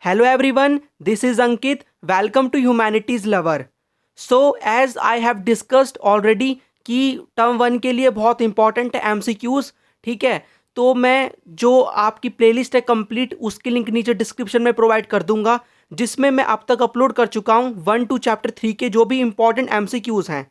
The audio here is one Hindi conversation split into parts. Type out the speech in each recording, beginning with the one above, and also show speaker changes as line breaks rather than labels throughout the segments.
Hello everyone, this is Ankit. Welcome to Humanities Lover. So as I have discussed already कि टर्म वन के लिए बहुत इंपॉर्टेंट है एमसीक्यूज, ठीक है। तो मैं जो आपकी प्लेलिस्ट है कंप्लीट, उसकी लिंक नीचे डिस्क्रिप्शन में प्रोवाइड कर दूंगा, जिसमें मैं अब तक अपलोड कर चुका हूँ 1 to चैप्टर 3 के जो भी इंपॉर्टेंट एमसीक्यूज हैं,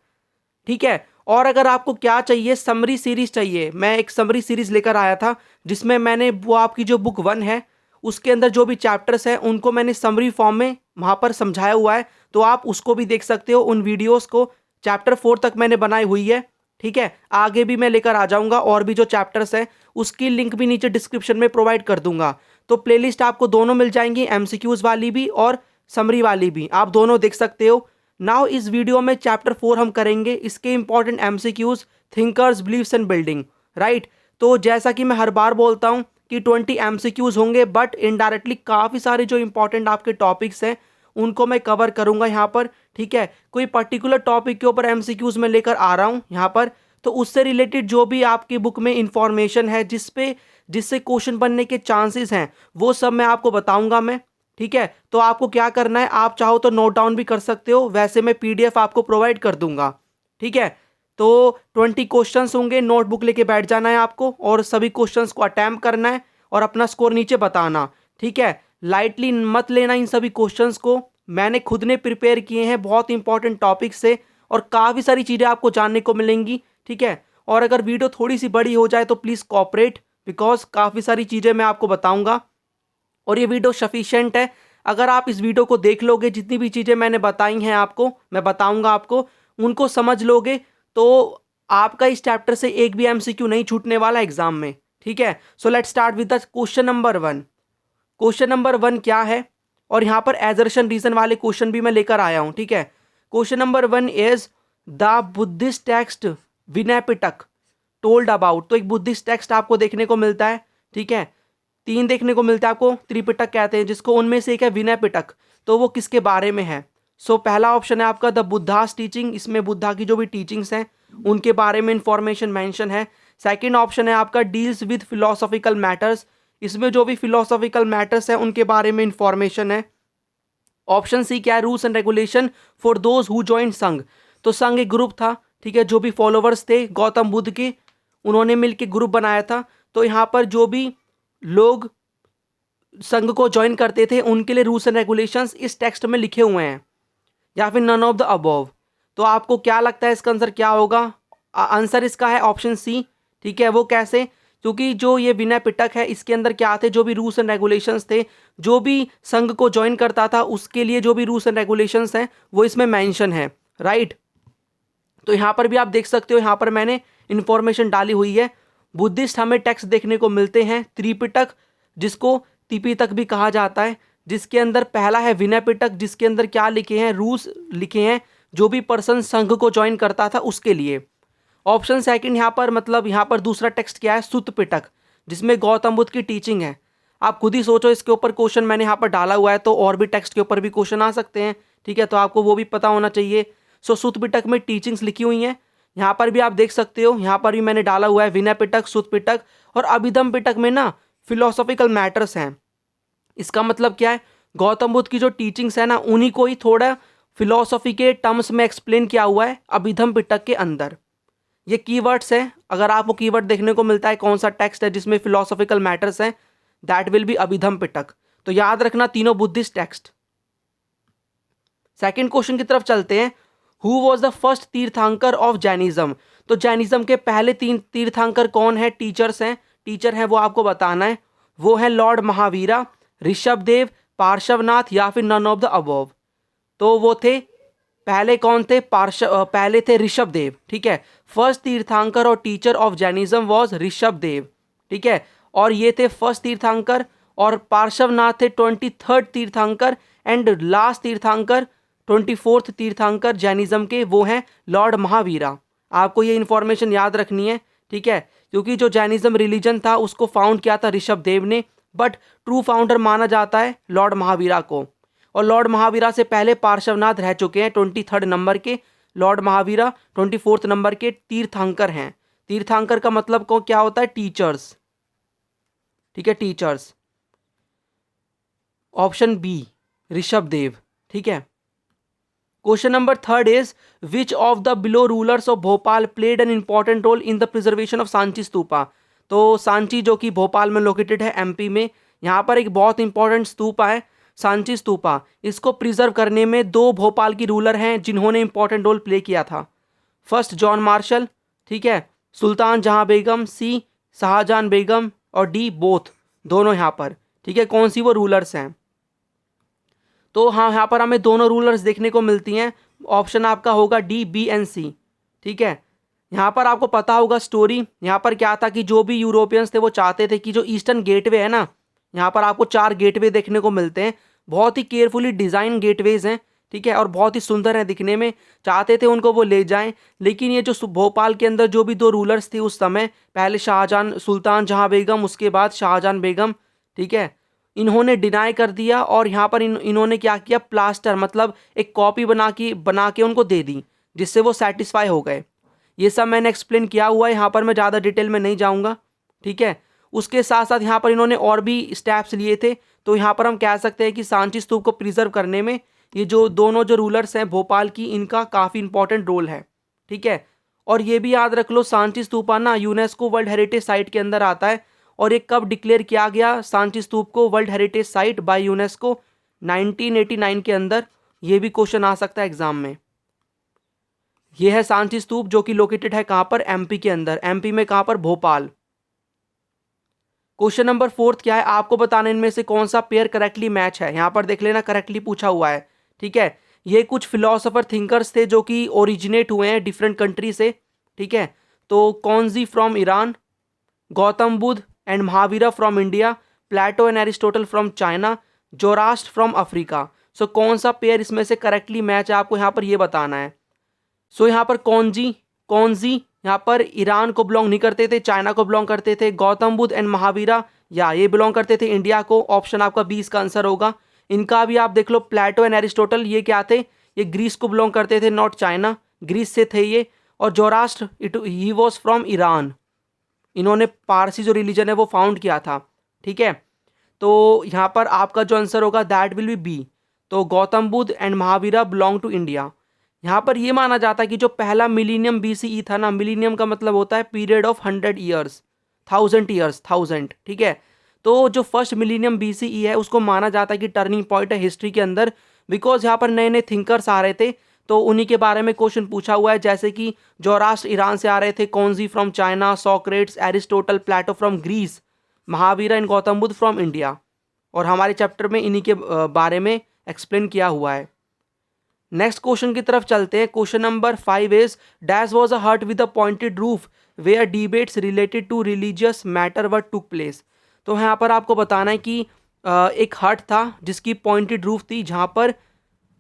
ठीक है। और अगर आपको क्या चाहिए, समरी सीरीज चाहिए, मैं एक समरी सीरीज लेकर आया था जिसमें मैंने वो आपकी जो बुक 1 है उसके अंदर जो भी चैप्टर्स हैं उनको मैंने समरी फॉर्म में वहाँ पर समझाया हुआ है, तो आप उसको भी देख सकते हो। उन वीडियोस को चैप्टर 4 तक मैंने बनाई हुई है, ठीक है। आगे भी मैं लेकर आ जाऊँगा और भी जो चैप्टर्स हैं उसकी लिंक भी नीचे डिस्क्रिप्शन में प्रोवाइड कर दूंगा। तो प्लेलिस्ट आपको दोनों मिल जाएंगी, एमसीक्यूज वाली भी और समरी वाली भी, आप दोनों देख सकते हो। नाउ इस वीडियो में चैप्टर 4 हम करेंगे, इसके important MCQs, thinkers, believes and building, right. तो जैसा कि मैं हर बार बोलता हूं कि 20 एमसीक्यूज होंगे, बट इनडायरेक्टली काफ़ी सारे जो इंपॉर्टेंट आपके टॉपिक्स हैं उनको मैं कवर करूंगा यहाँ पर, ठीक है। कोई पर्टिकुलर टॉपिक के ऊपर एमसीक्यूज में लेकर आ रहा हूँ यहाँ पर, तो उससे रिलेटेड जो भी आपकी बुक में इंफॉर्मेशन है जिससे क्वेश्चन बनने के चांसेस हैं वो सब मैं आपको बताऊंगा मैं, ठीक है। तो आपको क्या करना है, आप चाहो तो नोट डाउन भी कर सकते हो, वैसे मैं पीडीएफ आपको प्रोवाइड कर दूंगा, ठीक है। तो 20 क्वेश्चंस होंगे, नोटबुक लेके बैठ जाना है आपको और सभी क्वेश्चंस को अटेम्प्ट करना है और अपना स्कोर नीचे बताना, ठीक है। लाइटली मत लेना इन सभी क्वेश्चंस को, मैंने खुद ने प्रिपेयर किए हैं बहुत इंपॉर्टेंट टॉपिक से और काफ़ी सारी चीज़ें आपको जानने को मिलेंगी, ठीक है। और अगर वीडियो थोड़ी सी बड़ी हो जाए तो प्लीज़ कोऑपरेट, बिकॉज काफ़ी सारी चीज़ें मैं आपको बताऊँगा और ये वीडियो सफिशिएंट है। अगर आप इस वीडियो को देख लोगे, जितनी भी चीज़ें मैंने बताई हैं आपको, मैं बताऊंगा आपको, उनको समझ लोगे तो आपका इस चैप्टर से एक भी एमसीक्यू नहीं छूटने वाला एग्जाम में, ठीक है। So let's start with the question number 1। Question number 1 क्या है, और यहाँ पर एजर्शन रीजन वाले क्वेश्चन भी मैं लेकर आया हूँ, ठीक है। Question number 1 is the Buddhist text Vinaya Pitaka told about. तो एक बुद्धिस्ट टेक्स्ट आपको देखने को मिलता है, ठीक है। 3 देखने को मिलता है आपको, त्रिपिटक कहते हैं जिसको, उनमें से एक है विनय पिटक। तो वो किसके बारे में है? सो पहला ऑप्शन है आपका द बुद्धास टीचिंग, इसमें बुद्धा की जो भी टीचिंग्स हैं उनके बारे में इंफॉर्मेशन मेंशन है। सेकंड ऑप्शन है आपका डील्स विद फिलोसॉफिकल मैटर्स, इसमें जो भी फिलोसॉफिकल मैटर्स हैं उनके बारे में इंफॉर्मेशन है। ऑप्शन सी क्या है, rules and regulation for those who join संघ। तो संघ एक ग्रुप था, ठीक है, जो भी फॉलोवर्स थे गौतम बुद्ध के, उन्होंने मिलकर ग्रुप बनाया था। तो यहाँ पर जो भी लोग संघ को ज्वाइन करते थे उनके लिए रूल्स एंड रेगुलेशंस इस टेक्स्ट में लिखे हुए हैं, या फिर नन ऑफ द अबव। तो आपको क्या लगता है इसका आंसर क्या होगा? आंसर इसका है ऑप्शन सी, ठीक है। वो कैसे? क्योंकि जो ये विनय पिटक है इसके अंदर क्या थे, जो भी रूल्स एंड रेगुलेशंस थे, जो भी संघ को ज्वाइन करता था उसके लिए जो भी रूल्स एंड रेगुलेशंस हैं वो इसमें मेंशन है, राइट। तो यहाँ पर भी आप देख सकते हो, यहाँ पर मैंने इंफॉर्मेशन डाली हुई है। बुद्धिस्ट हमें टेक्स्ट देखने को मिलते हैं त्रिपिटक, जिसको तिपितक भी कहा जाता है, जिसके अंदर पहला है विनय पिटक, जिसके अंदर क्या लिखे हैं, रूल्स लिखे हैं जो भी पर्सन संघ को ज्वाइन करता था उसके लिए। ऑप्शन सेकंड यहाँ पर, मतलब यहाँ पर दूसरा टेक्स्ट क्या है, सुत पिटक, जिसमें गौतम बुद्ध की टीचिंग है। आप खुद ही सोचो, इसके ऊपर क्वेश्चन मैंने यहाँ पर डाला हुआ है, तो और भी टेक्स्ट के ऊपर भी क्वेश्चन आ सकते हैं, ठीक है। तो आपको वो भी पता होना चाहिए। सो सुत पिटक में टीचिंग्स लिखी हुई हैं, यहाँ पर भी आप देख सकते हो, यहाँ पर भी मैंने डाला हुआ है विनय पिटक, सुत पिटक। और अभिधम पिटक में ना फिलोसॉफिकल मैटर्स हैं। इसका मतलब क्या है, गौतम बुद्ध की जो टीचिंग्स है ना उन्हीं को ही थोड़ा फिलोसॉफी के टर्म्स में एक्सप्लेन किया हुआ है अभिधम पिटक के अंदर। ये कीवर्ड्स हैं, अगर आपको कीवर्ड देखने को मिलता है कौन सा टेक्स्ट है जिसमें फिलोसॉफिकल मैटर्स हैं, दैट विल बी अभिधम पिटक। तो याद रखना तीनों बुद्धिस्ट टेक्स्ट। सेकंड क्वेश्चन की तरफ चलते हैं। हु वॉज द फर्स्ट तीर्थंकर ऑफ जैनिज्म। तो जैनिज्म के पहले 3 तीर्थंकर कौन है, टीचर्स हैं, टीचर हैं, वो आपको बताना है। वो है लॉर्ड महावीरा, ऋषभदेव, पार्श्वनाथ, या फिर नन ऑफ द अबव। तो वो थे, पहले कौन थे, पहले थे ऋषभदेव, ठीक है। फर्स्ट तीर्थंकर और teacher of Jainism was Rishabhdev, ठीक है। और ये थे फर्स्ट तीर्थंकर, और पार्श्वनाथ थे 23rd तीर्थंकर, एंड लास्ट तीर्थंकर 24th तीर्थंकर जैनिज्म के, वो हैं लॉर्ड महावीरा। आपको ये इंफॉर्मेशन याद रखनी है, ठीक है, क्योंकि जो जैनिज्म रिलीजन था उसको फाउंड किया था ऋषभदेव ने, बट ट्रू फाउंडर माना जाता है लॉर्ड महावीरा को। और लॉर्ड महावीरा से पहले पार्श्वनाथ रह चुके हैं 23rd नंबर के, लॉर्ड महावीरा 24th नंबर के तीर्थंकर हैं। तीर्थंकर का मतलब को क्या होता है, टीचर्स, ठीक है, teachers. Option B Rishabh Dev. ठीक है। Question number third is which of the below rulers of Bhopal played an important role in the preservation of Sanchi Stupa. तो सांची जो कि भोपाल में लोकेटेड है एमपी में, यहाँ पर एक बहुत इंपॉर्टेंट स्तूपा है सांची स्तूपा। इसको प्रिजर्व करने में दो भोपाल की रूलर हैं जिन्होंने इंपॉर्टेंट रोल प्ले किया था। फर्स्ट जॉन मार्शल, ठीक है, सुल्तान जहां बेगम, सी शाहजहां बेगम और डी बोथ, दोनों यहाँ पर। ठीक है, कौन सी वो रूलर्स हैं? तो हाँ, यहाँ पर हमें दोनों रूलर्स देखने को मिलती हैं। ऑप्शन आपका होगा डी, बी एंड सी। ठीक है। यहाँ पर आपको पता होगा स्टोरी, यहाँ पर क्या था कि जो भी यूरोपियंस थे वो चाहते थे कि जो ईस्टर्न गेटवे है ना, यहाँ पर आपको 4 गेटवे देखने को मिलते हैं, बहुत ही केयरफुली डिज़ाइन गेटवेज हैं। ठीक है, और बहुत ही सुंदर है दिखने में, चाहते थे उनको वो ले जाएं। लेकिन ये जो भोपाल के अंदर जो भी 2 रूलर्स थे उस समय, पहले शाहजहां सुल्तान जहां बेगम, उसके बाद शाहजहां बेगम, ठीक है, इन्होंने डिनाई कर दिया। और यहाँ पर इन्होंने क्या किया, प्लास्टर मतलब एक कॉपी बना के उनको दे दी, जिससे वो सेटिस्फाई हो गए। ये सब मैंने एक्सप्लेन किया हुआ है, यहाँ पर मैं ज़्यादा डिटेल में नहीं जाऊँगा। ठीक है। उसके साथ साथ यहाँ पर इन्होंने और भी स्टेप्स लिए थे। तो यहाँ पर हम कह सकते हैं कि सांची स्तूप को प्रिजर्व करने में ये जो दोनों जो रूलर्स हैं भोपाल की, इनका काफ़ी इंपॉर्टेंट रोल है। ठीक है। और ये भी याद रख लो, सांची स्तूपा ना यूनेस्को वर्ल्ड हेरिटेज साइट के अंदर आता है। और ये कब डिक्लेयर किया गया सांची स्तूप को world heritage site by UNESCO? 1989 के अंदर। ये भी क्वेश्चन आ सकता है एग्जाम में। ये है सांची स्तूप जो कि लोकेटेड है कहाँ पर? एमपी के अंदर। एमपी में कहाँ पर? भोपाल। क्वेश्चन नंबर 4 क्या है? आपको बताना इनमें से कौन सा पेयर करेक्टली मैच है। यहाँ पर देख लेना, करेक्टली पूछा हुआ है। ठीक है। ये कुछ फिलोसोफर थिंकर्स थे जो कि ओरिजिनेट हुए हैं डिफरेंट कंट्री से। ठीक है। तो Kongzi from Iran, Gautam Buddha and Mahavira from India, Plato and Aristotle from China, Zoroaster from Africa. So कौन सा पेयर इसमें से करेक्टली मैच है, आपको यहाँ पर ये बताना है। सो यहाँ पर कौनजी यहाँ पर ईरान को बिलोंग नहीं करते थे, चाइना को बिलोंग करते थे। गौतम बुद्ध एंड महावीरा या ये बिलोंग करते थे इंडिया को। ऑप्शन आपका 20 का आंसर होगा। इनका भी आप देख लो, प्लेटो एंड एरिस्टोटल ये क्या थे? ये ग्रीस को बिलोंग करते थे, नॉट चाइना, ग्रीस से थे ये। और जोरास्ट्र ही वॉज फ्रॉम ईरान, इन्होंने पारसी जो रिलीजन है वो फाउंड किया था। ठीक है। तो यहाँ पर आपका जो आंसर होगा दैट विल बी बी। तो Gautam Buddha and Mahavira belong to India. यहाँ पर ये माना जाता है कि जो पहला मिलीनियम बीसीई था ना, मिलीनियम का मतलब होता है पीरियड ऑफ 100 ईयर्स, 1000 ईयर्स, 1000। ठीक है। तो जो फर्स्ट मिलीनियम बीसीई है उसको माना जाता है कि टर्निंग पॉइंट है हिस्ट्री के अंदर, बिकॉज यहाँ पर नए नए थिंकर्स आ रहे थे। तो उन्हीं के बारे में क्वेश्चन पूछा हुआ है, जैसे कि जोरास्ट्र ईरान से आ रहे थे, Kongzi from China, Socrates, Aristotle, Plato from Greece, Mahavira and Gautam Buddha from India. और हमारे चैप्टर में इन्हीं के बारे में एक्सप्लेन किया हुआ है। नेक्स्ट क्वेश्चन की तरफ चलते हैं। Question number 5 is dash was a hut with a pointed roof where debates related to religious matter were took place. तो यहाँ पर आपको बताना है कि एक हट था जिसकी पॉइंटेड रूफ थी, जहाँ पर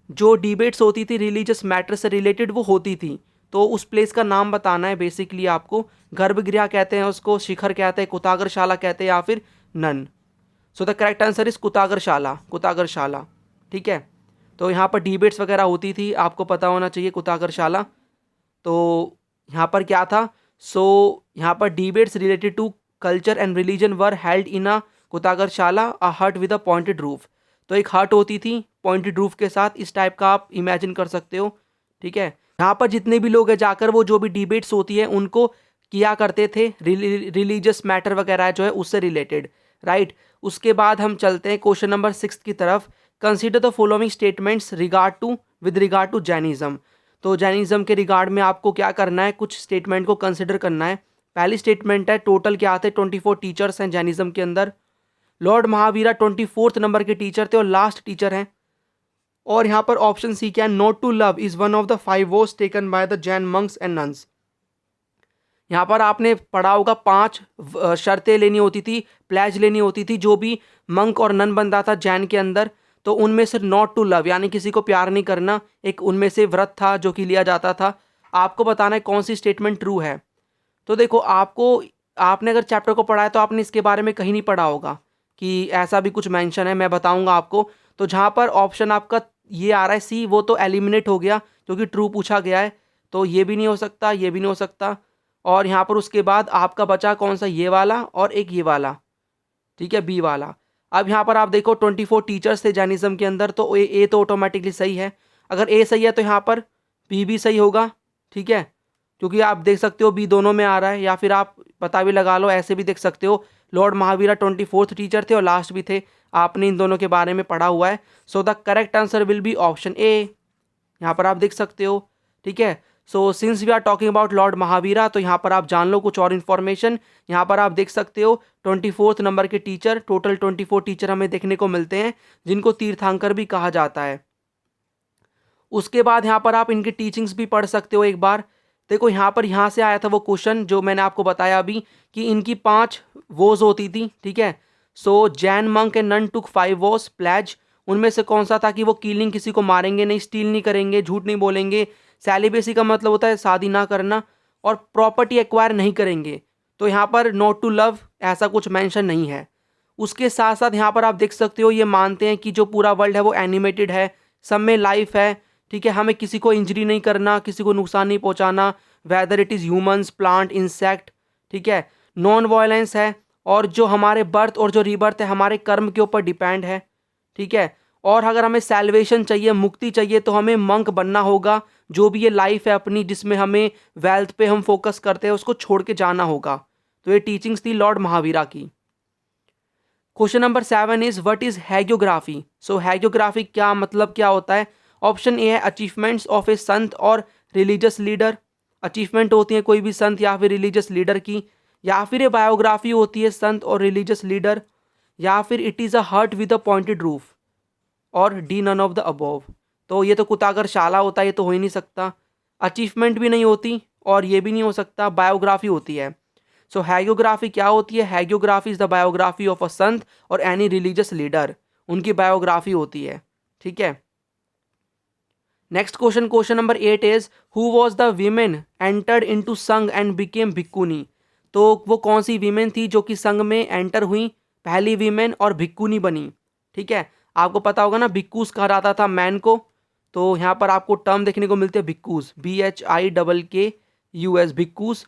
जो डिबेट्स होती थी रिलीजियस मैटर से रिलेटेड वो होती थी। तो उस प्लेस का नाम बताना है बेसिकली आपको। गर्भगृह कहते हैं उसको, शिखर कहते हैं, कुतागरशाला कहते हैं, या फिर none. So the correct answer is Kutagarashala, Kutagarashala. ठीक है। तो यहाँ पर डिबेट्स वगैरह होती थी, आपको पता होना चाहिए कुतागरशाला। तो यहाँ पर क्या था? सो यहाँ पर debates related to culture and religion were held in a Kutagarashala a hut with a pointed roof. तो एक हट होती थी पॉइंटेड रूफ के साथ, इस टाइप का आप इमेजिन कर सकते हो। ठीक है। यहाँ पर जितने भी लोग हैं जाकर वो जो भी डिबेट्स होती है उनको किया करते थे, रिलीजियस मैटर वगैरह जो है उससे रिलेटेड, राइट। उसके बाद हम चलते हैं क्वेश्चन नंबर 6 की तरफ। Consider the following statements with regard to Jainism. तो जैनिज्म के रिगार्ड में आपको क्या करना है, कुछ स्टेटमेंट को कंसिडर करना है। पहली स्टेटमेंट है, टोटल क्या आते हैं? 24 टीचर्स हैं जैनिज्म के अंदर। लॉर्ड महावीरा 24th नंबर के टीचर थे और लास्ट टीचर हैं। और यहाँ पर ऑप्शन सी क्या है? Not to love is one of the 5 vows taken by the Jain monks and nuns. यहाँ पर आपने पढ़ा होगा 5 शर्तें लेनी होती थी, प्लेज लेनी होती थी, जो भी मंक और नन बनता था जैन के अंदर। तो उनमें से नॉट टू लव यानी किसी को प्यार नहीं करना, एक उनमें से व्रत था जो कि लिया जाता था। आपको बताना है कौन सी स्टेटमेंट ट्रू है। तो देखो, आपने अगर चैप्टर को पढ़ा है तो आपने इसके बारे में कहीं नहीं पढ़ा होगा कि ऐसा भी कुछ मेंशन है। मैं बताऊंगा आपको। तो जहाँ पर ऑप्शन आपका ये आ रहा है सी, वो तो एलिमिनेट हो गया क्योंकि ट्रू पूछा गया है। तो ये भी नहीं हो सकता, ये भी नहीं हो सकता। और यहाँ पर उसके बाद आपका बचा कौन सा? ये वाला और एक ये वाला। ठीक है, बी वाला। अब यहाँ पर आप देखो 24 टीचर्स थे जैनिज्म के अंदर, तो ए तो ऑटोमेटिकली सही है। अगर ए सही है तो यहाँ पर बी भी सही होगा, ठीक है, क्योंकि आप देख सकते हो बी दोनों में आ रहा है, या फिर आप पता भी लगा लो, ऐसे भी देख सकते हो। लॉर्ड महावीरा 24th टीचर थे और लास्ट भी थे, आपने इन दोनों के बारे में पढ़ा हुआ है। So the correct answer will be option A, यहाँ पर आप देख सकते हो, ठीक है। So since we are talking about lord Mahavira, तो यहाँ पर आप जान लो कुछ और इन्फॉर्मेशन। यहाँ पर आप देख सकते हो 24th नंबर के टीचर, टोटल 24 टीचर हमें देखने को मिलते हैं, जिनको तीर्थंकर भी कहा जाता है। उसके बाद यहाँ पर आप इनकी टीचिंग्स भी पढ़ सकते हो एक बार। देखो यहाँ से आया था वो क्वेश्चन जो मैंने आपको बताया अभी, कि इनकी 5 वोज होती थी, ठीक है। So Jain monk and nun took 5 vows pledge, उनमें से कौन सा था कि वो किलिंग, किसी को मारेंगे नहीं, स्टील नहीं करेंगे, झूठ नहीं बोलेंगे, सेलिबेसी का मतलब होता है शादी ना करना, और प्रॉपर्टी एक्वायर नहीं करेंगे। तो यहाँ पर नॉट टू लव ऐसा कुछ मेंशन नहीं है। उसके साथ साथ यहाँ पर आप देख सकते हो ये मानते हैं कि जो पूरा वर्ल्ड है वो एनिमेटेड है, सब में लाइफ है, ठीक है, हमें किसी को इंजरी नहीं करना, किसी को नुकसान नहीं पहुँचाना, whether it is humans, plant, insect, ठीक है, नॉन वायलेंस है, और जो हमारे बर्थ और जो रीबर्थ है हमारे कर्म के ऊपर डिपेंड है, ठीक है। और अगर हमें सैल्वेशन चाहिए, मुक्ति चाहिए, तो हमें मंक बनना होगा। जो भी ये लाइफ है अपनी जिसमें हमें वेल्थ पे हम फोकस करते हैं उसको छोड़ के जाना होगा। तो ये टीचिंग्स थी लॉर्ड महावीरा की। Question number 7 is what is hagiography. So hagiography क्या मतलब क्या होता है। ऑप्शन ए है अचीवमेंट्स ऑफ ए संत और रिलीजियस लीडर, अचीवमेंट होती है कोई भी संत या फिर रिलीजियस लीडर की, या फिर ये बायोग्राफी होती है संत और रिलीजियस लीडर, या फिर it is a hut with a pointed roof, और D none of the above. तो ये तो कुतागर शाला होता है, ये तो हो ही नहीं सकता। अचीवमेंट भी नहीं होती और ये भी नहीं हो सकता, बायोग्राफी होती है। सो हैगियोग्राफी क्या होती है। Hagiography is the biography of a sant और एनी रिलीजियस लीडर, उनकी बायोग्राफी होती है, ठीक है। Next question, question number 8 is who was the women entered into Sangha and became bhikkhuni. तो वो कौन सी वीमेन थी जो कि संघ में एंटर हुई, पहली वीमेन, और भिक्कुनी बनी, ठीक है। आपको पता होगा ना भिक्कूस कहा जाता था मैन को, तो यहाँ पर आपको टर्म देखने को मिलती है भिक्कूस, BHIKKUS, भिक्कूस,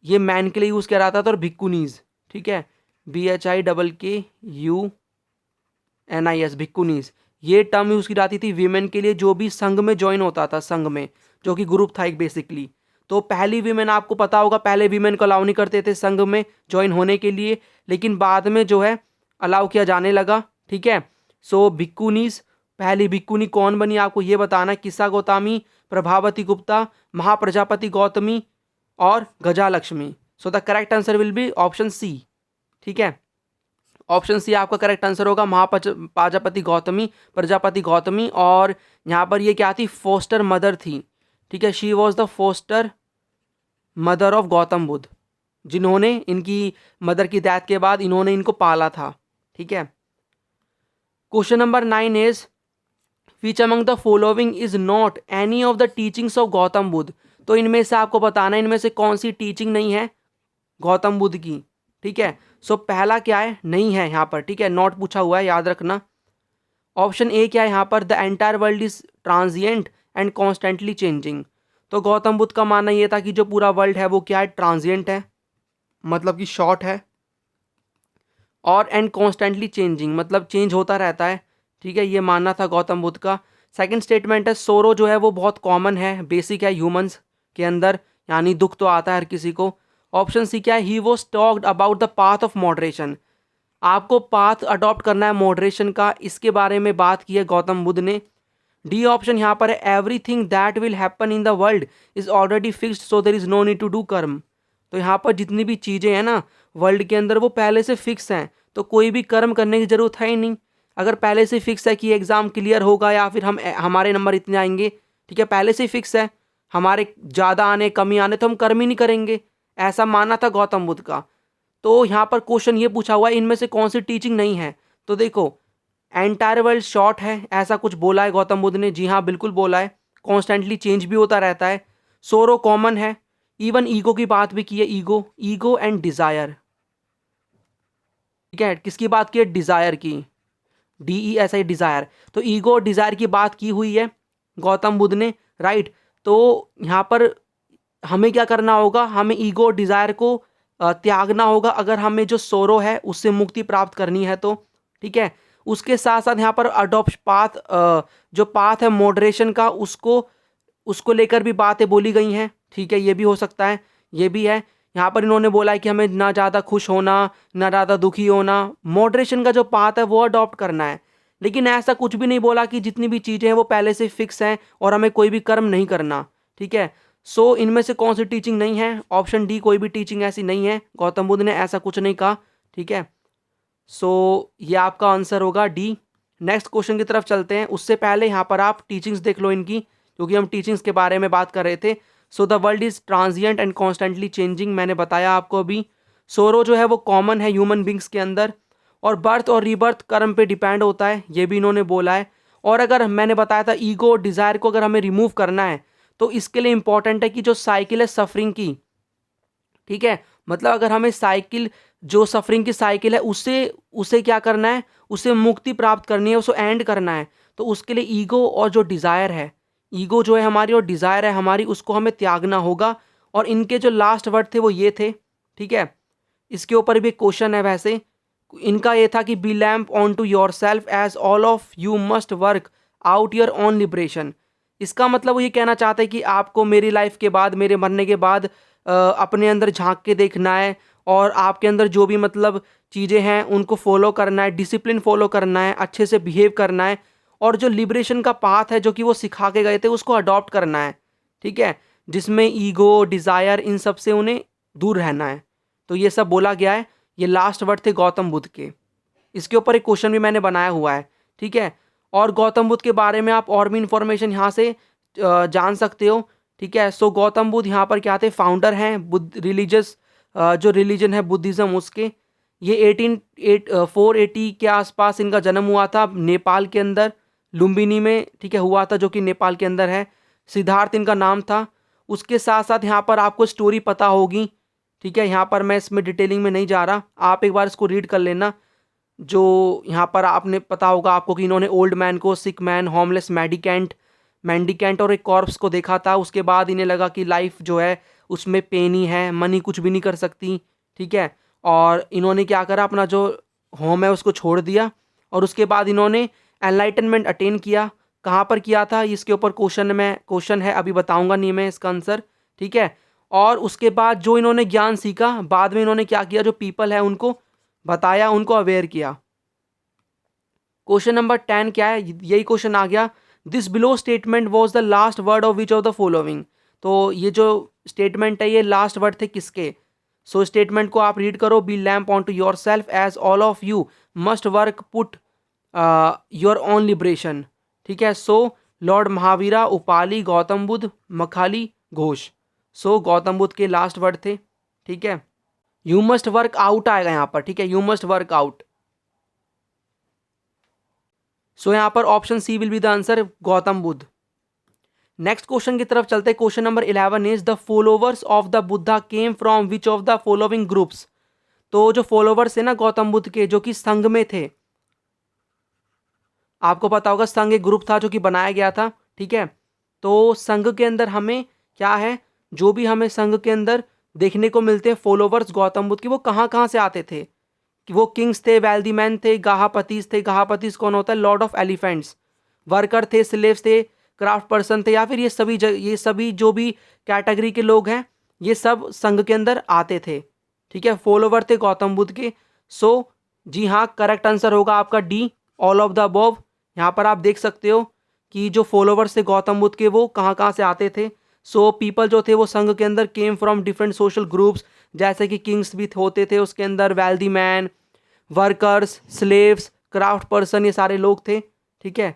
ये मैन के लिए यूज़ किया जाता था, और भिक्कुनीज, ठीक है, BHIKKUNIS, भिक्कुनीज, ये टर्म यूज़ की जाती थी वीमेन के लिए जो भी संघ में ज्वाइन होता था, संघ में जो कि ग्रुप था एक बेसिकली। तो पहली वीमेन आपको पता होगा, पहले वीमेन को अलाउ नहीं करते थे संघ में ज्वाइन होने के लिए, लेकिन बाद में जो है अलाउ किया जाने लगा, ठीक है। सो भिक्कुनीज, पहली भिक्कुनी कौन बनी आपको ये बताना, किस्सा गौतमी, प्रभावती गुप्ता, महाप्रजापति गौतमी, और Gajalakshmi. So the correct answer will be option C, ठीक है। ऑप्शन सी आपका करेक्ट आंसर होगा, महाप्रजापति गौतमी, प्रजापति गौतमी। और यहाँ पर ये क्या थी, फोस्टर मदर थी, ठीक है, she was the foster mother of Gautam Buddha, जिन्होंने इनकी मदर की डेथ के बाद इन्होंने इनको पाला था, ठीक है। Question number 9 is which among the following is not any of the teachings of Gautam Buddha. तो इनमें से आपको बताना है इनमें से कौन सी टीचिंग नहीं है गौतम बुद्ध की, ठीक है। सो पहला क्या है, नहीं है यहाँ पर, ठीक है, नॉट पूछा हुआ है, याद रखना। ऑप्शन ए क्या है यहाँ पर, the entire world is transient and constantly changing. तो गौतम बुद्ध का मानना ये था कि जो पूरा वर्ल्ड है वो क्या है, ट्रांजिएंट है, मतलब कि शॉर्ट है, और एंड कॉन्स्टेंटली चेंजिंग मतलब चेंज होता रहता है, ठीक है, ये मानना था गौतम बुद्ध का। सेकंड स्टेटमेंट है सोरो जो है वो बहुत कॉमन है, बेसिक है ह्यूमंस के अंदर, यानी दुख तो आता है हर किसी को। ऑप्शन सी क्या है, he was talked about the path of moderation, आपको पाथ अडॉप्ट करना है मॉडरेशन का, इसके बारे में बात की है गौतम बुद्ध ने। डी ऑप्शन यहाँ पर है everything that will happen in the world is already fixed so there is no need to do karma. तो यहाँ पर जितनी भी चीज़ें हैं ना वर्ल्ड के अंदर वो पहले से फिक्स हैं, तो कोई भी कर्म करने की ज़रूरत है ही नहीं। अगर पहले से फिक्स है कि एग्ज़ाम क्लियर होगा या फिर हमारे नंबर इतने आएंगे, ठीक है, पहले से ही फिक्स है, हमारे ज़्यादा आने कमी आने तो हम कर्म ही नहीं करेंगे, ऐसा मानना था गौतम बुद्ध का। तो यहाँ पर क्वेश्चन ये पूछा हुआ है इनमें से कौन सी टीचिंग नहीं है। तो देखो एंटायर वर्ल्ड शॉर्ट है, ऐसा कुछ बोला है गौतम बुद्ध ने, जी हाँ बिल्कुल बोला है। कॉन्स्टेंटली चेंज भी होता रहता है, सोरो कॉमन है, इवन ईगो की बात भी की है, ईगो एंड डिज़ायर, ठीक है, किसकी बात की है, डिज़ायर की, DESI डिज़ायर। तो ईगो और डिज़ायर की बात की हुई है गौतम बुद्ध ने, राइट। तो यहाँ पर हमें क्या करना होगा, हमें ईगो और डिज़ायर को त्यागना होगा अगर हमें जो सोरो है उससे मुक्ति प्राप्त करनी है तो, ठीक है। उसके साथ साथ यहाँ पर अडॉप्ट पाथ, जो पाथ है मॉडरेशन का, उसको उसको लेकर भी बातें बोली गई हैं, ठीक है। ये भी हो सकता है, ये भी है। यहाँ पर इन्होंने बोला है कि हमें ना ज़्यादा खुश होना ना ज़्यादा दुखी होना, मॉडरेशन का जो पाथ है वो अडॉप्ट करना है। लेकिन ऐसा कुछ भी नहीं बोला कि जितनी भी चीज़ें हैं वो पहले से फिक्स हैं और हमें कोई भी कर्म नहीं करना, ठीक है। सो इनमें से कौन सी टीचिंग नहीं है? ऑप्शन डी, कोई भी टीचिंग ऐसी नहीं है। गौतम बुद्ध ने ऐसा कुछ नहीं कहा, ठीक है। सो ये आपका आंसर होगा डी। नेक्स्ट क्वेश्चन की तरफ चलते हैं। उससे पहले यहाँ पर आप टीचिंग्स देख लो इनकी, क्योंकि हम टीचिंग्स के बारे में बात कर रहे थे। So the world is transient and constantly changing, मैंने बताया आपको अभी। सोरो जो है वो कॉमन है ह्यूमन बींग्स के अंदर, और बर्थ और रीबर्थ कर्म पे डिपेंड होता है, ये भी इन्होंने बोला है। और अगर मैंने बताया था ईगो और डिज़ायर को अगर हमें रिमूव करना है तो इसके लिए इंपॉर्टेंट है कि जो साइकिल है सफरिंग की, ठीक है, मतलब अगर हमें साइकिल, जो सफरिंग की साइकिल है, उससे उसे क्या करना है, उसे मुक्ति प्राप्त करनी है, उसको एंड करना है। तो उसके लिए ईगो और जो डिज़ायर है, ईगो जो है हमारी और डिज़ायर है हमारी, उसको हमें त्यागना होगा। और इनके जो लास्ट वर्ड थे वो ये थे, ठीक है। इसके ऊपर भी एक क्वेश्चन है वैसे। इनका ये था कि be lamp on to yourself as all of you must work out your own liberation. इसका मतलब वो ये कहना चाहते हैं कि आपको मेरी लाइफ के बाद, मेरे मरने के बाद अपने अंदर झांक के देखना है, और आपके अंदर जो भी मतलब चीज़ें हैं उनको फॉलो करना है, डिसिप्लिन फॉलो करना है, अच्छे से बिहेव करना है, और जो लिबरेशन का पाथ है जो कि वो सिखा के गए थे उसको अडॉप्ट करना है, ठीक है, जिसमें ईगो डिज़ायर इन सब से उन्हें दूर रहना है। तो ये सब बोला गया है। ये लास्ट वर्ड थे गौतम बुद्ध के। इसके ऊपर एक क्वेश्चन भी मैंने बनाया हुआ है, ठीक है। और गौतम बुद्ध के बारे में आप और भी इंफॉर्मेशन यहाँ से जान सकते हो, ठीक है। सो गौतम बुद्ध यहाँ पर क्या थे, फाउंडर हैं बुद्ध रिलीजियस, जो रिलीजन है बुद्धिज़्म उसके। ये 480 के आसपास इनका जन्म हुआ था नेपाल के अंदर, लुम्बिनी में, ठीक है, हुआ था, जो कि नेपाल के अंदर है। सिद्धार्थ इनका नाम था। उसके साथ साथ यहाँ पर आपको स्टोरी पता होगी, ठीक है। यहाँ पर मैं इसमें डिटेलिंग में नहीं जा रहा, आप एक बार इसको रीड कर लेना। जो यहाँ पर आपने पता होगा आपको कि इन्होंने ओल्ड मैन को, सिक मैन, होमलेस मैंडिकेंट और एक कॉर्प्स को देखा था। उसके बाद इन्हें लगा कि लाइफ जो है उसमें पेन ही है, मनी कुछ भी नहीं कर सकती, ठीक है। और इन्होंने क्या करा, अपना जो होम है उसको छोड़ दिया, और उसके बाद इन्होंने एनलाइटनमेंट अटेन किया। कहाँ पर किया था इसके ऊपर क्वेश्चन है, अभी बताऊंगा नहीं मैं इसका आंसर, ठीक है। और उसके बाद जो इन्होंने ज्ञान सीखा, बाद में इन्होंने क्या किया, जो पीपल है उनको बताया, उनको अवेयर किया। क्वेश्चन नंबर 10 क्या है, यही क्वेश्चन आ गया। This below statement was the last word of which of the following. तो ये जो स्टेटमेंट है ये लास्ट वर्ड थे किसके? सो स्टेटमेंट को आप रीड करो। Be lamp on to yourself as all of you must work put your own liberation, ठीक है। So lord Mahavira, Upali, Gautam Buddha, Makkhali, Ghosh. So Gautam Buddha के लास्ट वर्ड थे, ठीक है। यू मस्ट वर्क आउट आएगा यहाँ पर, ठीक है, you must work out. So यहाँ पर option C will be the answer, Gautam Buddha. Next question की तरफ चलते हैं। Question number 11 is the followers of the Buddha came from which of the following groups. तो जो फॉलोवर्स है ना गौतम बुद्ध के, जो कि संघ में थे, आपको पता होगा संघ एक ग्रुप था जो कि बनाया गया था, ठीक है। तो संघ के अंदर हमें क्या है, जो भी हमें संघ के अंदर देखने को मिलते हैं फॉलोवर्स गौतम बुद्ध के, वो कहाँ कहाँ से आते थे? कि वो किंग्स थे, वेल्दी मैन थे, गाहापतीस थे। गाहापतीस कौन होता है? Lord of elephants. वर्कर थे, स्लेव्स थे, क्राफ्ट पर्सन थे, या फिर ये सभी जो भी कैटेगरी के लोग हैं ये सब संघ के अंदर आते थे, ठीक है। फॉलोवर थे गौतम बुद्ध के। सो जी हाँ, करेक्ट आंसर होगा आपका D, all of the above. यहाँ पर आप देख सकते हो कि जो फॉलोवर्स थे गौतम बुद्ध के वो कहाँ कहाँ से आते थे। सो पीपल जो थे वो संघ के अंदर came from different social groups, जैसे कि किंग्स भी होते थे उसके अंदर, wealthy man, workers, slaves, craft person, ये सारे लोग थे, ठीक है।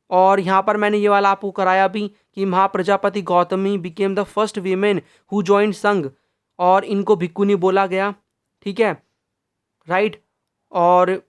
और यहाँ पर मैंने ये वाला आपको कराया भी कि Mahaprajapati Gautami became the first women who joined संघ, और इनको भिक्खुनी बोला गया, ठीक है, राइट। और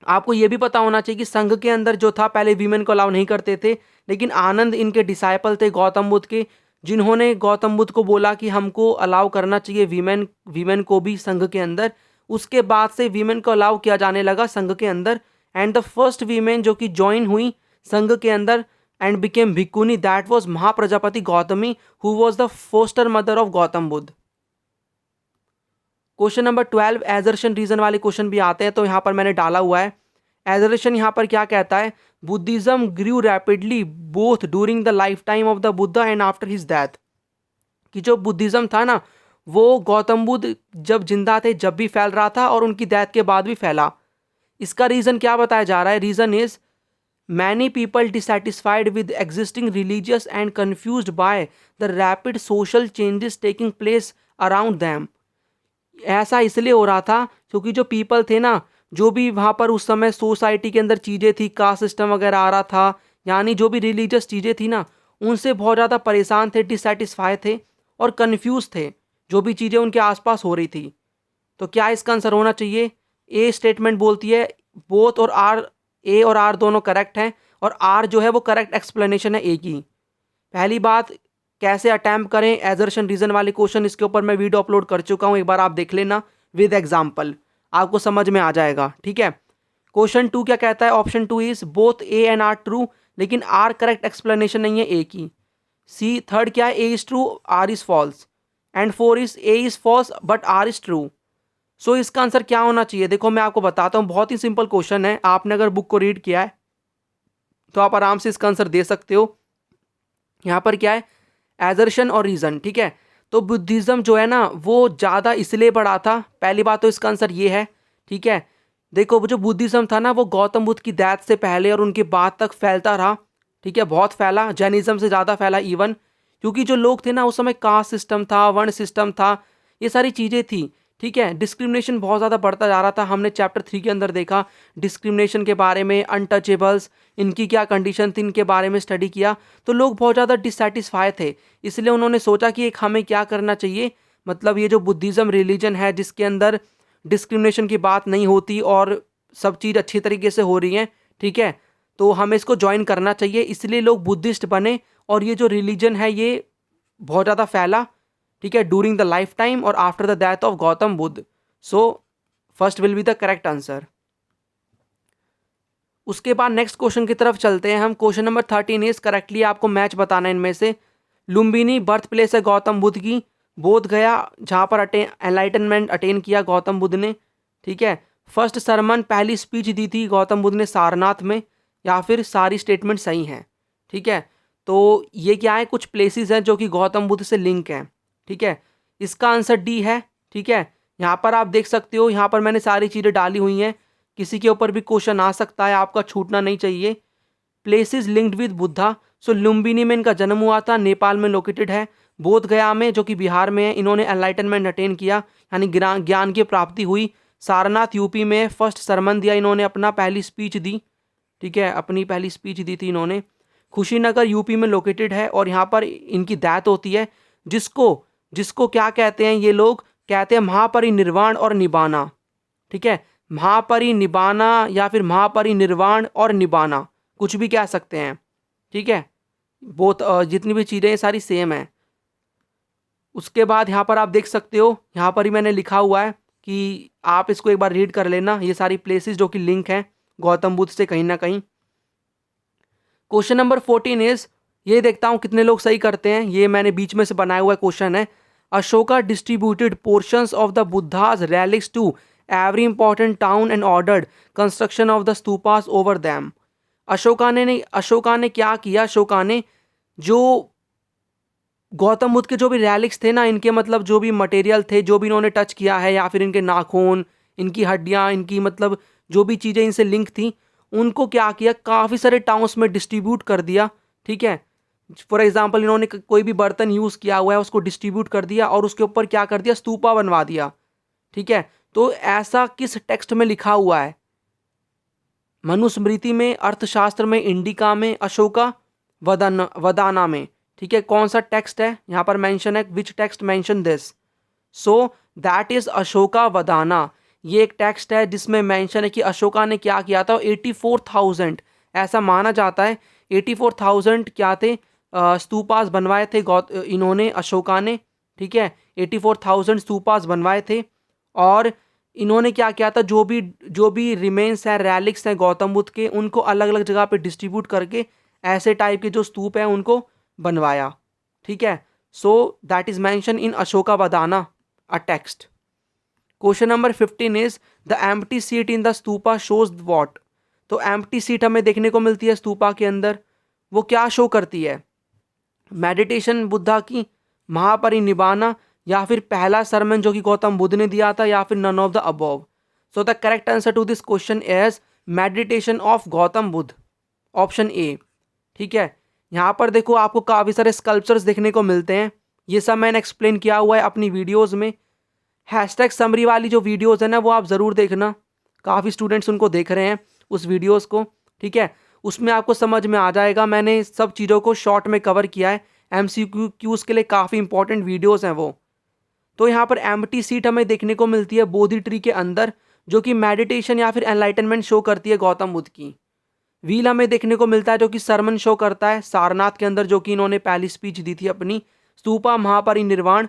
आपको ये भी पता होना चाहिए कि संघ के अंदर जो था पहले वीमेन को अलाउ नहीं करते थे, लेकिन आनंद इनके डिसाइपल थे गौतम बुद्ध के, जिन्होंने गौतम बुद्ध को बोला कि हमको अलाउ करना चाहिए वीमेन को भी संघ के अंदर। उसके बाद से वीमेन को अलाउ किया जाने लगा संघ के अंदर, एंड द फर्स्ट वीमेन जो कि ज्वाइन हुई संघ के अंदर and became bhikkhuni, that was Mahaprajapati Gautami who was the foster mother of Gautam Buddha. Question number 12 assertion reason वाले क्वेश्चन भी आते हैं, तो यहाँ पर मैंने डाला हुआ है। एजरेशन यहाँ पर क्या कहता है, Buddhism grew rapidly both during the lifetime of the Buddha and after his death. कि जो बुद्धिज्म था ना वो गौतम बुद्ध जब जिंदा थे जब भी फैल रहा था और उनकी डेथ के बाद भी फैला। इसका रीज़न क्या बताया जा रहा है, reason is many people dissatisfied with existing religious and confused by the rapid social changes taking place around them. ऐसा इसलिए हो रहा था क्योंकि जो पीपल थे ना, जो भी वहाँ पर उस समय सोसाइटी के अंदर चीज़ें थी, कास्ट सिस्टम वगैरह आ रहा था, यानी जो भी रिलीजियस चीज़ें थी ना, उनसे बहुत ज़्यादा परेशान थे, डिससेटिस्फाई थे और कन्फ्यूज़ थे, जो भी चीज़ें उनके आसपास हो रही थी। तो क्या इसका आंसर होना चाहिए, ए स्टेटमेंट बोलती है बोथ और आर, ए और आर दोनों करेक्ट हैं और आर जो है वो करेक्ट एक्सप्लेनेशन है ए की। पहली बात, कैसे अटैम्प्ट करें एजर्शन रीजन वाले क्वेश्चन, इसके ऊपर मैं वीडियो अपलोड कर चुका हूँ, एक बार आप देख लेना विद एग्जाम्पल, आपको समझ में आ जाएगा। ठीक है। क्वेश्चन 2 क्या कहता है, option 2 is both A and R true, लेकिन आर करेक्ट एक्सप्लेनेशन नहीं है ए की। सी थर्ड क्या है, A is true R is false, and 4 is A is false but R is true. So इसका आंसर क्या होना चाहिए, देखो मैं आपको बताता हूँ, बहुत ही सिंपल क्वेश्चन है। आपने अगर बुक को रीड किया है तो आप आराम से इसका आंसर दे सकते हो। यहाँ पर क्या है, एजर्शन और रीज़न। ठीक है। तो बुद्धिज़्म जो है ना वो ज़्यादा इसलिए बढ़ा था, पहली बात तो इसका आंसर ये है। ठीक है। देखो वो जो बुद्धिज़्म था ना वो गौतम बुद्ध की डेथ से पहले और उनके बाद तक फैलता रहा। ठीक है, बहुत फैला, जैनिज़्म से ज़्यादा फैला इवन, क्योंकि जो लोग थे ना उस समय कास्ट सिस्टम था, वर्ण सिस्टम था, ये सारी चीज़ें थी। ठीक है। डिस्क्रिमिनेशन बहुत ज़्यादा बढ़ता जा रहा था। हमने चैप्टर 3 के अंदर देखा डिस्क्रिमिनेशन के बारे में, अनटचेबल्स, इनकी क्या कंडीशन थी, इनके बारे में स्टडी किया। तो लोग बहुत ज़्यादा डिससेटिस्फाई थे, इसलिए उन्होंने सोचा कि एक हमें क्या करना चाहिए, मतलब ये जो बुद्धिज़्म रिलीजन है जिसके अंदर डिस्क्रिमिनेशन की बात नहीं होती और सब चीज़ अच्छी तरीके से हो रही है, ठीक है, तो हमें इसको ज्वाइन करना चाहिए। इसलिए लोग बुद्धिस्ट बने और ये जो रिलीजन है ये बहुत ज़्यादा फैला। ठीक है, ड्यूरिंग द लाइफ टाइम और after the death of Gautam Buddha. So first will be the correct answer. उसके बाद नेक्स्ट क्वेश्चन की तरफ चलते हैं हम। क्वेश्चन नंबर 13 इज करेक्टली आपको मैच बताना है इनमें से। लुम्बिनी बर्थ प्लेस है गौतम बुद्ध की, बोध गया जहाँ पर एनलाइटनमेंट अटेन किया गौतम बुद्ध ने। ठीक है। फर्स्ट सरमन, पहली स्पीच दी थी गौतम बुद्ध ने सारनाथ में, या फिर सारी स्टेटमेंट सही हैं। ठीक है। तो ये क्या है, कुछ प्लेसेस हैं जो कि गौतम बुद्ध से लिंक हैं। ठीक है। इसका आंसर डी है। ठीक है। यहाँ पर आप देख सकते हो, यहाँ पर मैंने सारी चीज़ें डाली हुई हैं, किसी के ऊपर भी क्वेश्चन आ सकता है, आपका छूटना नहीं चाहिए। प्लेसेस लिंक्ड विद बुद्धा, सो लुम्बिनी में इनका जन्म हुआ था, नेपाल में लोकेटेड है। बोध गया में जो कि बिहार में है, इन्होंने एनलाइटनमेंट अटेन किया, यानी ज्ञान की प्राप्ति हुई। सारनाथ यूपी में फर्स्ट सरमन दिया इन्होंने, अपना पहली स्पीच दी। ठीक है, अपनी पहली स्पीच दी थी इन्होंने। कुशीनगर यूपी में लोकेटेड है और यहाँ पर इनकी डेथ होती है, जिसको जिसको क्या कहते हैं, ये लोग कहते हैं महापरिनिर्वाण और निबाना। ठीक है, महापरिनिबाना या फिर महापरिनिर्वाण और निबाना, कुछ भी कह सकते हैं। ठीक है, बहुत जितनी भी चीज़ें ये सारी सेम है। उसके बाद यहाँ पर आप देख सकते हो, यहाँ पर ही मैंने लिखा हुआ है कि आप इसको एक बार रीड कर लेना, ये सारी प्लेसेस जो कि लिंक हैं गौतम बुद्ध से कहीं ना कहीं। क्वेश्चन नंबर 14 इज, ये देखता हूँ कितने लोग सही करते हैं, ये मैंने बीच में से बनाया हुआ क्वेश्चन है। Ashoka distributed portions of the Buddha's relics to every important town and ordered construction of the stupas over them. Ashoka ने क्या किया, अशोका ने जो गौतम बुद्ध के जो भी रेलिक्स थे ना, इनके मतलब जो भी मटेरियल थे, जो भी इन्होंने टच किया है, या फिर इनके नाखून, इनकी हड्डियाँ, इनकी मतलब जो भी चीज़ें इनसे लिंक थी, उनको क्या किया, काफ़ी सारे टाउन्स में डिस्ट्रीब्यूट कर दिया। ठीक है, फॉर एग्जांपल इन्होंने कोई भी बर्तन यूज़ किया हुआ है उसको डिस्ट्रीब्यूट कर दिया और उसके ऊपर क्या कर दिया, स्तूपा बनवा दिया। ठीक है, तो ऐसा किस टेक्स्ट में लिखा हुआ है, मनुस्मृति में, अर्थशास्त्र में, इंडिका में, अशोका वदाना में। ठीक है, कौन सा टेक्स्ट है यहाँ पर मेंशन है, which text mention this, so that is Ashokavadana. ये एक टेक्स्ट है जिसमें मेंशन है कि अशोका ने क्या किया था, 84,000 ऐसा माना जाता है, 84,000 क्या थे, स्तूपास बनवाए थे इन्होंने, अशोका ने। ठीक है, 84,000 स्तूपास बनवाए थे और इन्होंने क्या किया था, जो भी रिमेन्स हैं, रेलिक्स हैं गौतम बुद्ध के, उनको अलग अलग जगह पे डिस्ट्रीब्यूट करके ऐसे टाइप के जो स्तूप हैं उनको बनवाया। ठीक है, so that is mention in Ashokavadana a text. Question number 15 is the empty seat in the stupa shows what. तो एम्प्टी सीट हमें देखने को मिलती है स्तूपा के अंदर। वो क्या शो करती है? मेडिटेशन बुद्धा की, महापरिनिब्बाण, या फिर पहला सरमन जो कि गौतम बुद्ध ने दिया था, या फिर none of the above. So the correct answer to this question is meditation of Gautam Buddha, option A. ठीक है, यहाँ पर देखो आपको काफ़ी सारे स्कल्पचर्स देखने को मिलते हैं। ये सब मैंने एक्सप्लेन किया हुआ है अपनी वीडियोज़ में। हैशटैग समरी वाली जो वीडियोज़ है ना, वो आप ज़रूर देखना, काफ़ी स्टूडेंट्स उनको देख रहे हैं उस वीडियोज़ को। ठीक है, उसमें आपको समझ में आ जाएगा, मैंने सब चीज़ों को शॉर्ट में कवर किया है। MCQs के लिए काफ़ी इंपॉर्टेंट वीडियोज़ हैं वो। तो यहाँ पर एम्प्टी सीट हमें देखने को मिलती है बोधि ट्री के अंदर, जो कि मेडिटेशन या फिर एनलाइटनमेंट शो करती है गौतम बुद्ध की। व्हील हमें देखने को मिलता है जो कि सरमन शो करता है सारनाथ के अंदर, जो कि इन्होंने पहली स्पीच दी थी अपनी। स्तूपा महापरिनिर्वाण,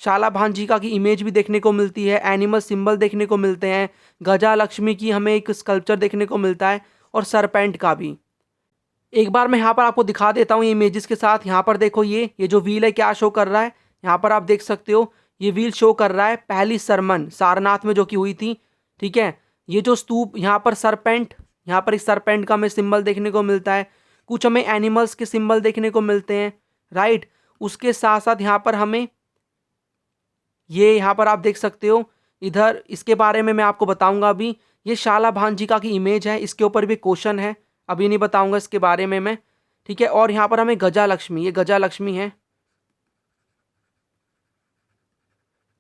शालाभांजिका की इमेज भी देखने को मिलती है, एनिमल सिंबल देखने को मिलते हैं, गजा लक्ष्मी की हमें एक स्कल्पचर देखने को मिलता है, और सरपेंट का भी। एक बार मैं यहाँ पर आपको दिखा देता हूँ ये इमेजेस के साथ। यहाँ पर देखो ये जो व्हील है क्या शो कर रहा है, यहाँ पर आप देख सकते हो ये व्हील शो कर रहा है पहली सरमन सारनाथ में जो कि हुई थी। ठीक है, ये जो स्तूप यहाँ पर सरपेंट, यहाँ पर इस सरपेंट का हमें सिंबल देखने को मिलता है, कुछ हमें एनिमल्स के सिंबल देखने को मिलते हैं, राइट। उसके साथ साथ यहाँ पर हमें ये यहाँ पर आप देख सकते हो इधर, इसके बारे में मैं आपको बताऊंगा अभी। ये शालाभांजिका की इमेज है, इसके ऊपर भी क्वेश्चन है, अभी नहीं बताऊंगा इसके बारे में मैं। ठीक है, और यहाँ पर हमें गजा लक्ष्मी, ये गजा लक्ष्मी है।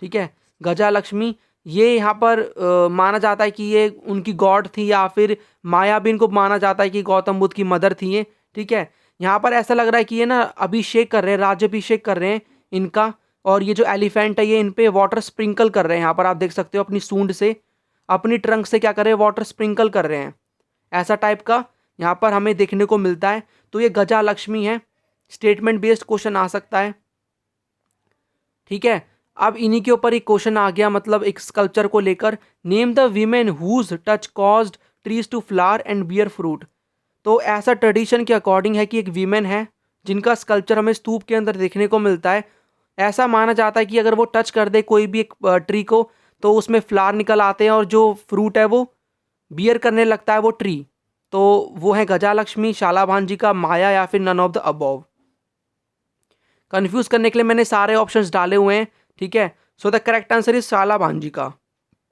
ठीक है, गजा लक्ष्मी ये यहाँ पर माना जाता है कि ये उनकी गॉड थी, या फिर माया भी इनको माना जाता है कि गौतम बुद्ध की मदर थी ये। ठीक है, यहाँ पर ऐसा लग रहा है कि ये ना अभिषेक कर रहे हैं, राज्याभिषेक कर रहे हैं इनका। और ये जो एलिफेंट है ये इन पे वाटर स्प्रिंकल कर रहे हैं, यहाँ पर आप देख सकते हो अपनी सूंड से, अपनी ट्रंक से क्या कर रहे हैं, वाटर स्प्रिंकल कर रहे हैं। ऐसा टाइप का यहाँ पर हमें देखने को मिलता है। तो ये गजा लक्ष्मी है, स्टेटमेंट बेस्ड क्वेश्चन आ सकता है। ठीक है, अब इन्हीं के ऊपर एक क्वेश्चन आ गया, मतलब एक स्कल्पचर को लेकर। Name the women whose touch caused trees to flower and bear fruit. तो ऐसा ट्रेडिशन के अकॉर्डिंग है कि एक वीमेन है जिनका स्कल्पचर हमें स्तूप के अंदर देखने को मिलता है। ऐसा माना जाता है कि अगर वो टच कर दे कोई भी एक ट्री को, तो उसमें फ्लावर निकल आते हैं, और जो फ्रूट है वो बियर करने लगता है वो ट्री। तो वो है गजा लक्ष्मी, शालाभांजिका, माया, या फिर none of the above. Confuse करने के लिए मैंने सारे ऑप्शंस डाले हुए हैं। ठीक है, so the correct answer is Shalabhanjika.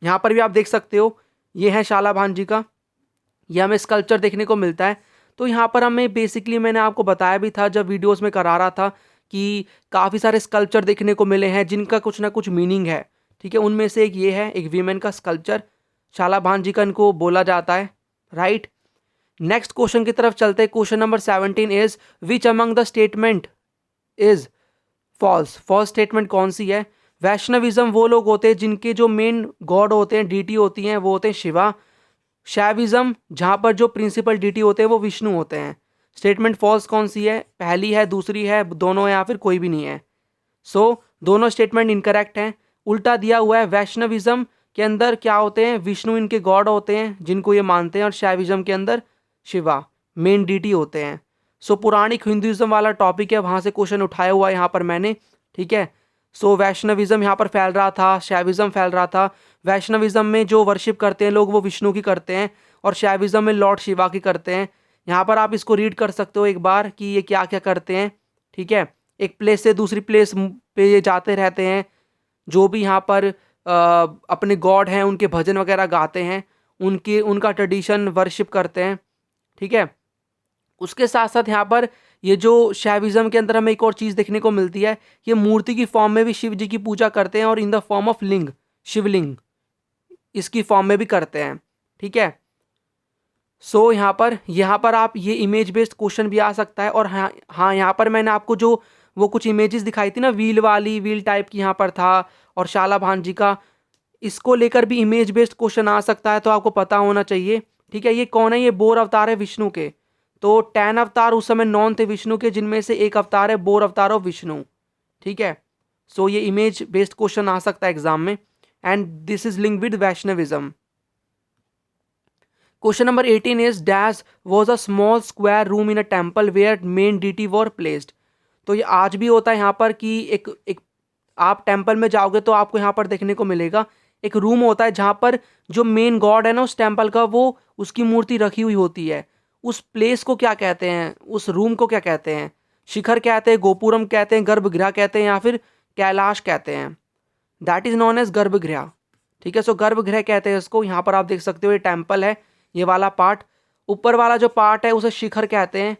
यहाँ पर भी आप देख सकते हो ये है शालाभांजिका, ये हमें स्कल्पचर देखने को मिलता है। तो यहाँ पर हमें बेसिकली मैंने आपको बताया भी था जब वीडियोस में करा रहा था कि काफ़ी सारे स्कल्पचर देखने को मिले हैं जिनका कुछ ना कुछ मीनिंग है। ठीक है, उनमें से एक ये है, एक वीमेन का स्कल्पचर, शालाभांजिका इनको बोला जाता है, राइट। नेक्स्ट क्वेश्चन की तरफ चलते हैं। Question number 17 is which among the statement is false. False statement कौन सी है? वैष्णविज्म वो लोग होते हैं जिनके जो मेन गॉड होते हैं, डीटी होती हैं, वो होते हैं शिवा। शैविज्म जहाँ पर जो प्रिंसिपल डीटी होते हैं वो विष्णु होते हैं। स्टेटमेंट फॉल्स कौन सी है? पहली है, दूसरी है, दोनों है, या फिर कोई भी नहीं है। सो दोनों स्टेटमेंट इनकरेक्ट हैं। उल्टा दिया हुआ है, वैष्णविज्म के अंदर क्या होते हैं, विष्णु इनके गॉड होते हैं जिनको ये मानते हैं, और शैविज्म के अंदर शिवा मेन डीटी होते हैं। सो पुराणिक हिंदुइज्म वाला टॉपिक है, वहाँ से क्वेश्चन उठाया हुआ है यहाँ पर मैंने। ठीक है, सो वैष्णविज्म यहाँ पर फैल रहा था, शैविज्म फैल रहा था। वैष्णविज्म में जो वर्शिप करते हैं लोग वो विष्णु की करते हैं, और शैविज्म में लॉर्ड शिवा की करते हैं। यहाँ पर आप इसको रीड कर सकते हो एक बार कि ये क्या क्या करते हैं। ठीक है, एक प्लेस से दूसरी प्लेस पे ये जाते रहते हैं, जो भी यहाँ पर अपने गॉड हैं उनके भजन वगैरह गाते हैं, उनका ट्रेडिशन वर्शिप करते हैं। ठीक है, उसके साथ साथ यहाँ पर ये जो शैविज्म के अंदर हमें एक और चीज़ देखने को मिलती है, ये मूर्ति की फॉर्म में भी शिव जी की पूजा करते हैं, और इन द फॉर्म ऑफ लिंग, शिवलिंग, इसकी फॉर्म में भी करते हैं। ठीक है, सो यहाँ पर आप ये इमेज बेस्ड क्वेश्चन भी आ सकता है। और हाँ यहाँ पर मैंने आपको जो वो कुछ इमेजेस दिखाई थी ना, व्हील वाली, व्हील टाइप की यहाँ पर था, और शालाभांजिका, इसको लेकर भी इमेज बेस्ड क्वेश्चन आ सकता है, तो आपको पता होना चाहिए। ठीक है, ये कौन है? ये बोर अवतार है विष्णु के। तो 10 अवतार उस समय नॉन थे विष्णु के, जिनमें से एक अवतार है बोर अवतार ऑफ विष्णु। ठीक है, सो ये इमेज बेस्ड क्वेश्चन आ सकता है एग्जाम में, and this is linked with Vaishnavism. Question number 18 is dash was a small square room in a temple where main deity were placed. तो ये आज भी होता है यहाँ पर कि एक आप टेम्पल में जाओगे तो आपको यहाँ पर देखने को मिलेगा एक रूम होता है जहाँ पर जो मेन गॉड है ना उस टेम्पल का, वो उसकी मूर्ति रखी हुई होती है। उस प्लेस को क्या कहते हैं, उस रूम को क्या कहते हैं? शिखर कहते हैं, गोपुरम कहते हैं, गर्भगृह कहते हैं, या फिर कैलाश कहते हैं। दैट इज नॉन एज गर्भगृह। ठीक है, सो गर्भगृह कहते हैं इसको। यहाँ पर आप देख सकते हो ये टेम्पल है, ये वाला पार्ट। ऊपर वाला जो पार्ट है उसे शिखर कहते हैं।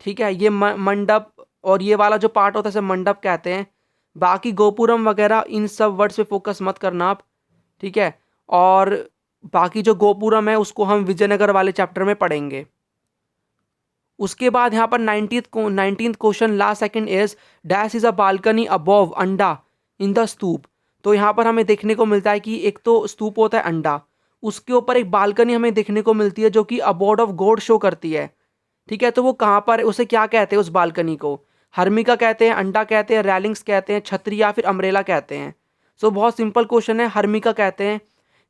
ठीक है, ये मंडप, और ये वाला जो पार्ट होता है इसे मंडप कहते हैं। बाकी गोपुरम वगैरह इन सब वर्ड्स पे फोकस मत करना आप। ठीक है, और बाकी जो गोपुरम है उसको हम विजयनगर वाले चैप्टर में पढ़ेंगे। उसके बाद यहाँ पर 19th question, last second is dash is a balcony above अंडा इन द स्तूप। तो यहाँ पर हमें देखने को मिलता है कि एक तो स्तूप होता है अंडा, उसके ऊपर एक बालकनी हमें देखने को मिलती है जो कि अबोर्ड ऑफ गॉड शो करती है। ठीक है, तो वो कहाँ पर है, उसे क्या कहते हैं उस बालकनी को? हर्मिका कहते हैं, अंडा कहते हैं, रैलिंग्स कहते हैं, छतरी या फिर अम्ब्रेला कहते हैं। सो बहुत सिंपल क्वेश्चन है, हर्मिका कहते हैं।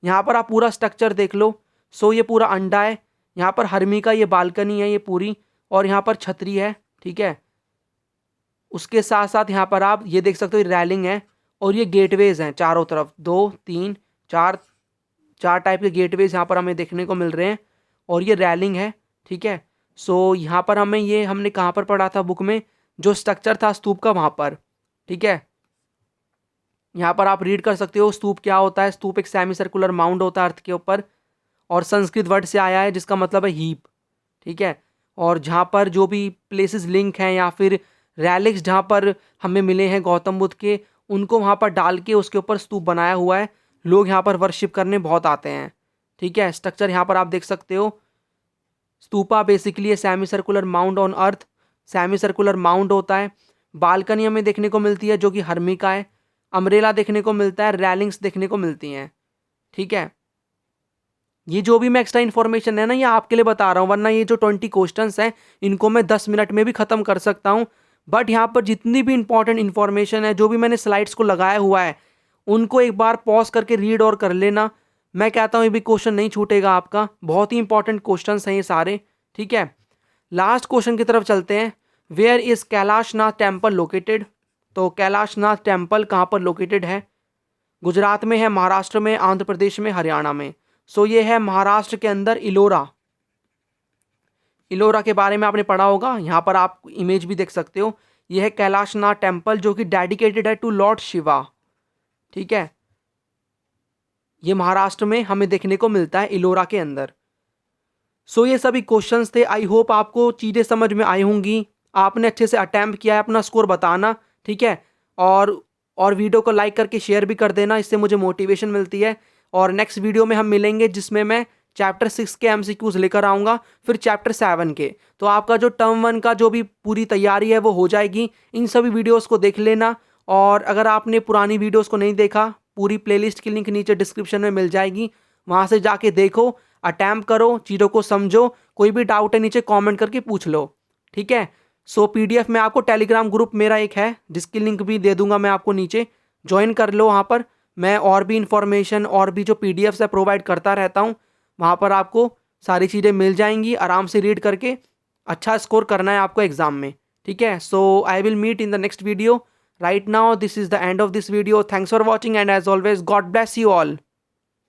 यहाँ पर आप पूरा स्ट्रक्चर देख लो। सो ये पूरा अंडा है, यहाँ पर हर्मिका, ये बालकनी है ये पूरी, और यहाँ पर छतरी है। ठीक है, उसके साथ साथ यहाँ पर आप ये देख सकते हो रैलिंग है, और ये गेटवेज हैं चारों तरफ, 2 3 4 टाइप के गेटवेज यहाँ पर हमें देखने को मिल रहे हैं, और ये रैलिंग है। ठीक है, सो यहाँ पर हमने कहाँ पर पढ़ा था बुक में, जो स्ट्रक्चर था स्तूप का वहाँ पर। ठीक है, यहाँ पर आप रीड कर सकते हो स्तूप क्या होता है। स्तूप एक सेमी सर्कुलर माउंड होता है अर्थ के ऊपर, और संस्कृत वर्ड से आया है जिसका मतलब है हीप। ठीक है, और जहाँ पर जो भी प्लेसेस लिंक हैं या फिर रैलिक्स जहाँ पर हमें मिले हैं गौतम बुद्ध के, उनको वहाँ पर डाल के उसके ऊपर स्तूप बनाया हुआ है। लोग यहाँ पर वर्शिप करने बहुत आते हैं। ठीक है, स्ट्रक्चर यहाँ पर आप देख सकते हो। Stupa basically a semi circular mound on earth, semi circular mound होता है। बालकनी हमें देखने को मिलती है जो कि हर्मिका है। अम्ब्रेला देखने को मिलता है, रैलिंग्स देखने को मिलती हैं। ठीक है, ये जो भी मैं एक्स्ट्रा इन्फॉर्मेशन है ना ये आपके लिए बता रहा हूँ, वरना ये जो 20 क्वेश्चंस हैं इनको मैं 10 मिनट में भी ख़त्म कर सकता हूँ। बट यहाँ पर जितनी भी इंपॉर्टेंट इन्फॉर्मेशन है, जो भी मैंने स्लाइड्स को लगाया हुआ है, उनको एक बार पॉज करके रीड और कर लेना। मैं कहता हूँ ये भी क्वेश्चन नहीं छूटेगा आपका, बहुत ही इंपॉर्टेंट क्वेश्चन हैं ये सारे। ठीक है, लास्ट क्वेश्चन की तरफ चलते हैं। Where is Kailashnath temple located? तो कैलाशनाथ टेम्पल कहाँ पर लोकेटेड है? गुजरात में है, महाराष्ट्र में, आंध्र प्रदेश में, हरियाणा में। सो ये है महाराष्ट्र के अंदर इलोरा। इलोरा के बारे में आपने पढ़ा होगा, यहाँ पर आप इमेज भी देख सकते हो। यह है कैलाशनाथ टेम्पल जो कि डेडिकेटेड है टू लॉर्ड शिवा। ठीक है, ये महाराष्ट्र में हमें देखने को मिलता है इलोरा के अंदर। सो ये सभी क्वेश्चंस थे। आई होप आपको चीज़ें समझ में आई होंगी, आपने अच्छे से अटैम्प्ट किया है, अपना स्कोर बताना। ठीक है, और वीडियो को लाइक करके शेयर भी कर देना, इससे मुझे मोटिवेशन मिलती है। और नेक्स्ट वीडियो में हम मिलेंगे जिसमें मैं चैप्टर 6 के MCQs लेकर आऊँगा, फिर चैप्टर 7 के। तो आपका जो टर्म 1 का जो भी पूरी तैयारी है वो हो जाएगी। इन सभी वीडियोस को देख लेना, और अगर आपने पुरानी वीडियोस को नहीं देखा, पूरी प्लेलिस्ट की लिंक नीचे डिस्क्रिप्शन में मिल जाएगी, वहाँ से जाके देखो, अटैम्प्ट करो, चीज़ों को समझो। कोई भी डाउट है नीचे कॉमेंट करके पूछ लो। ठीक है, सो PDF में आपको टेलीग्राम ग्रुप मेरा एक है जिसकी लिंक भी दे दूंगा मैं आपको नीचे, ज्वाइन कर लो। वहाँ पर मैं और भी इंफॉर्मेशन और भी जो PDFs है प्रोवाइड करता रहता हूँ। वहाँ पर आपको सारी चीज़ें मिल जाएंगी, आराम से रीड करके अच्छा स्कोर करना है आपको एग्ज़ाम में। ठीक है, so I will meet in the next video. Right now this is the end of this video. Thanks for watching and as always God bless you all.